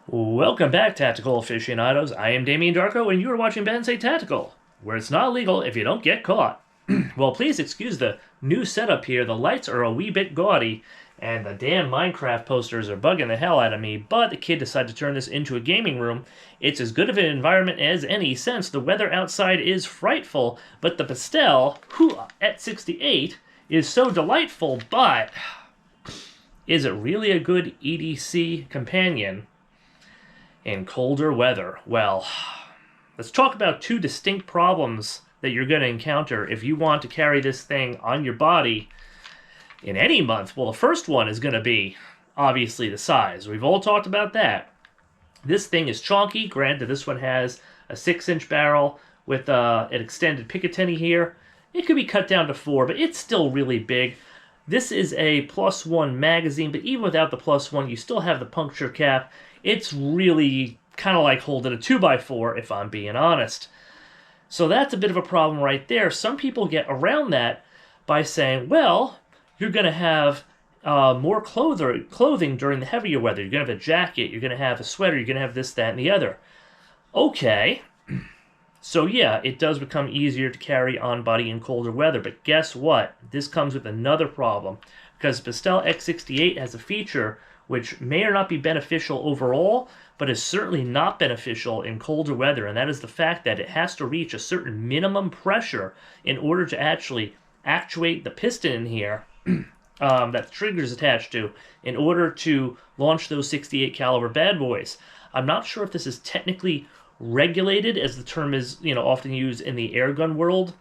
Welcome back, Tactical Aficionados. I am Damien Darko, and you are watching Bensei Tactical, where it's not illegal if you don't get caught. Well, please excuse the new setup here. The lights are a wee bit gaudy, and the damn Minecraft posters are bugging the hell out of me, but the kid decided to turn this into a gaming room. It's as good of an environment as any, since the weather outside is frightful, but the Pistelle X-68 is so delightful, but is it really a good EDC companion in colder weather? Well, let's talk about two distinct problems that you're going to encounter if you want to carry this thing on your body in any month. Well, the first one is going to be, obviously, the size. We've all talked about that. This thing is chonky. Granted, this one has a 6-inch barrel with an extended Picatinny here. It could be cut down to 4, but it's still really big. This is a +1 magazine, but even without the +1, you still have the puncture cap. It's really kind of like holding a 2x4, if I'm being honest. So that's a bit of a problem right there. Some people get around that by saying, well, you're going to have more clothing during the heavier weather. You're going to have a jacket, you're going to have a sweater, you're going to have this, that, and the other. Okay. So yeah, it does become easier to carry on body in colder weather, but guess what? This comes with another problem, because Pistelle X-68 has a feature which may or not be beneficial overall, but is certainly not beneficial in colder weather, and that is the fact that it has to reach a certain minimum pressure in order to actually actuate the piston in here that the trigger is attached to, in order to launch those 68 caliber bad boys. I'm not sure if this is technically regulated, as the term is often used in the airgun world.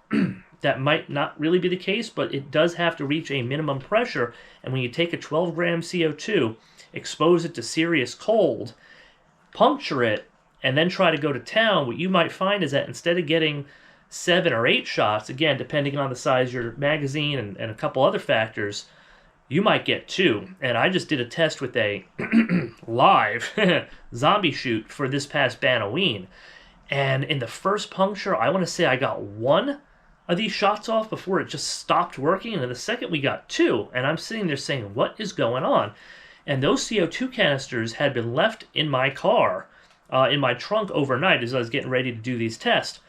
That might not really be the case, but it does have to reach a minimum pressure, and when you take a 12-gram CO2, expose it to serious cold, puncture it, and then try to go to town, what you might find is that instead of getting 7 or 8 shots, again, depending on the size of your magazine and a couple other factors, you might get 2. And I just did a test with a live zombie shoot for this past Halloween. And in the first puncture, I want to say I got 1 of these shots off before it just stopped working. And in the second, we got 2. And I'm sitting there saying, what is going on? And those CO2 canisters had been left in my car, in my trunk overnight as I was getting ready to do these tests.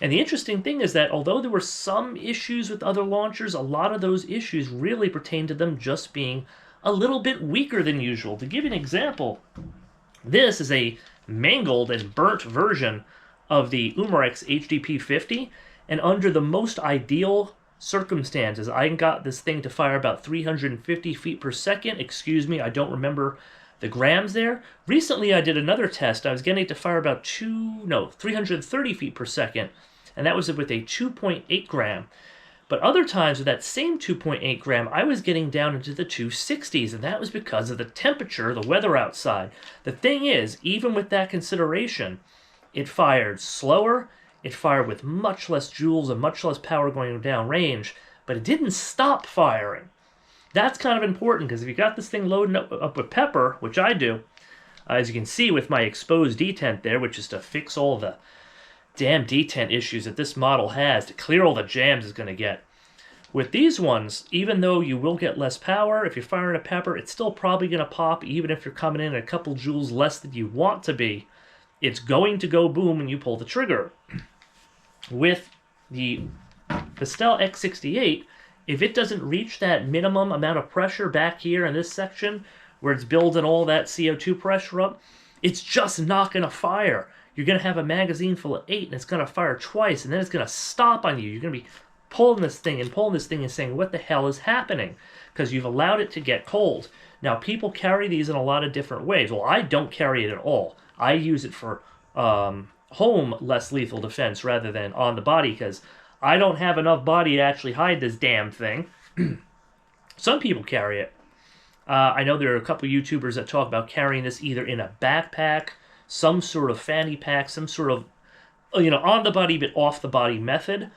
And the interesting thing is that although there were some issues with other launchers, a lot of those issues really pertain to them just being a little bit weaker than usual. To give you an example, this is a mangled and burnt version of the Umarex HDP-50, and under the most ideal circumstances, I got this thing to fire about 350 feet per second. Excuse me, I don't remember the grams there. Recently, I did another test. I was getting it to fire about 330 feet per second, and that was with a 2.8 gram. But other times with that same 2.8 gram, I was getting down into the 260s, and that was because of the temperature, the weather outside. The thing is, even with that consideration, it fired slower, it fired with much less joules and much less power going down range, but it didn't stop firing. That's kind of important, because if you got this thing loading up with pepper, which I do, as you can see with my exposed detent there, which is to fix all the damn detent issues that this model has, to clear all the jams it's going to get. With these ones, even though you will get less power, if you're firing a pepper, it's still probably going to pop, even if you're coming in a couple joules less than you want to be. It's going to go boom when you pull the trigger. With the Pistelle X-68, if it doesn't reach that minimum amount of pressure back here in this section, where it's building all that CO2 pressure up, it's just not going to fire. You're going to have a magazine full of 8, and it's going to fire twice, and then it's going to stop on you. You're going to be pulling this thing and saying, what the hell is happening? Because you've allowed it to get cold. Now, people carry these in a lot of different ways. Well, I don't carry it at all. I use it for home less lethal defense rather than on the body, because I don't have enough body to actually hide this damn thing. Some people carry it. I know there are a couple YouTubers that talk about carrying this either in a backpack, some sort of fanny pack, some sort of, on the body but off the body method.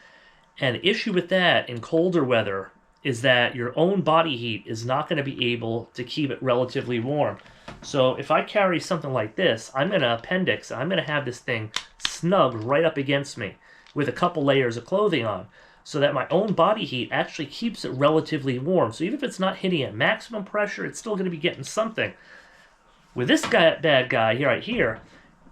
And the issue with that in colder weather is that your own body heat is not going to be able to keep it relatively warm. So if I carry something like this, I'm going to appendix, I'm going to have this thing snugged right up against me with a couple layers of clothing on, so that my own body heat actually keeps it relatively warm. So even if it's not hitting at maximum pressure, it's still going to be getting something. With this bad guy here, right here,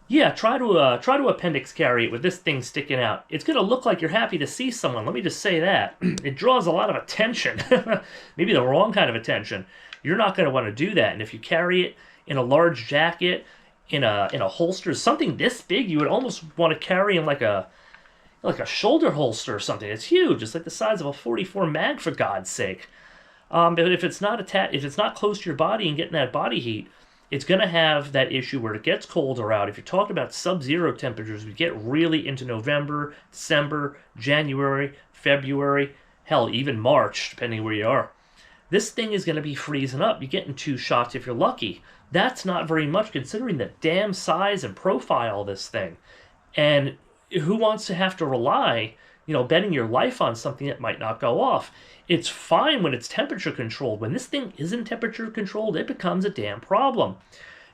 yeah, try to appendix carry it with this thing sticking out. It's gonna look like you're happy to see someone. Let me just say that. It draws a lot of attention, maybe the wrong kind of attention. You're not gonna want to do that. And if you carry it in a large jacket, in a holster, something this big, you would almost want to carry in like a shoulder holster or something. It's huge. It's like the size of a 44 mag, for God's sake. But if it's not if it's not close to your body and getting that body heat, it's going to have that issue where it gets colder out. If you're talking about sub-zero temperatures, we get really into November, December, January, February, hell, even March, depending where you are. This thing is going to be freezing up. You're getting 2 shots if you're lucky. That's not very much considering the damn size and profile of this thing. And who wants to have to rely, betting your life on something that might not go off? It's fine when it's temperature controlled. When this thing isn't temperature controlled, it becomes a damn problem.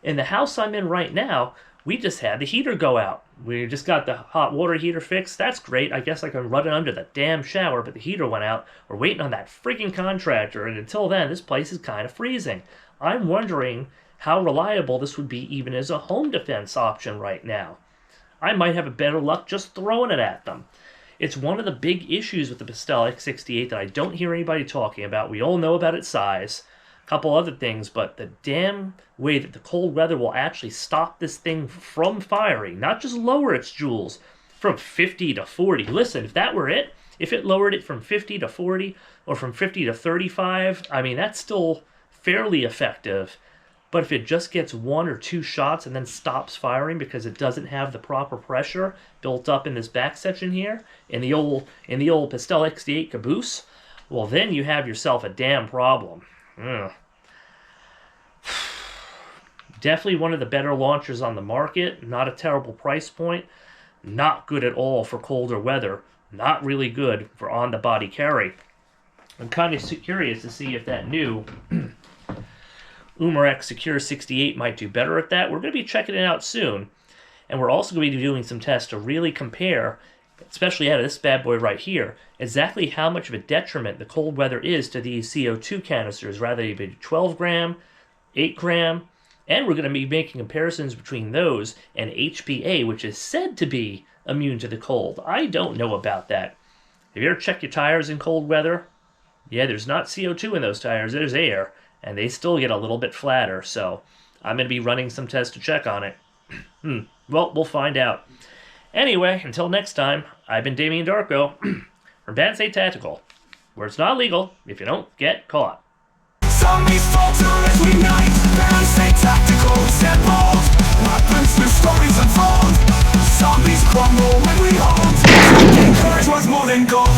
In the house I'm in right now, we just had the heater go out. We just got the hot water heater fixed. That's great. I guess I can run it under the damn shower, but the heater went out. We're waiting on that freaking contractor, and until then, this place is kind of freezing. I'm wondering how reliable this would be even as a home defense option right now. I might have a better luck just throwing it at them. It's one of the big issues with the Pistelle X-68 that I don't hear anybody talking about. We all know about its size, a couple other things, but the damn way that the cold weather will actually stop this thing from firing, not just lower its joules from 50 to 40. Listen, if that were it, if it lowered it from 50 to 40 or from 50 to 35, I mean, that's still fairly effective. But if it just gets 1 or 2 shots and then stops firing because it doesn't have the proper pressure built up in this back section here, in the old Pistelle X-68 caboose, well, then you have yourself a damn problem. Definitely one of the better launchers on the market. Not a terrible price point. Not good at all for colder weather. Not really good for on-the-body carry. I'm kind of curious to see if that new Umarex Secure 68 might do better at that. We're going to be checking it out soon. And we're also going to be doing some tests to really compare, especially out of this bad boy right here, exactly how much of a detriment the cold weather is to these CO2 canisters, rather they be 12 gram, 8 gram, and we're going to be making comparisons between those and HPA, which is said to be immune to the cold. I don't know about that. Have you ever checked your tires in cold weather? Yeah, there's not CO2 in those tires, there's air. And they still get a little bit flatter, so I'm going to be running some tests to check on it. Well, we'll find out. Anyway, until next time, I've been Damien Darko from Bensay Tactical, where it's not legal if you don't get caught. Zombies falter as we night. Bensay Tactical set bold. Weapons with stories unfold. Zombies crumble when we hold. Courage was more than gold.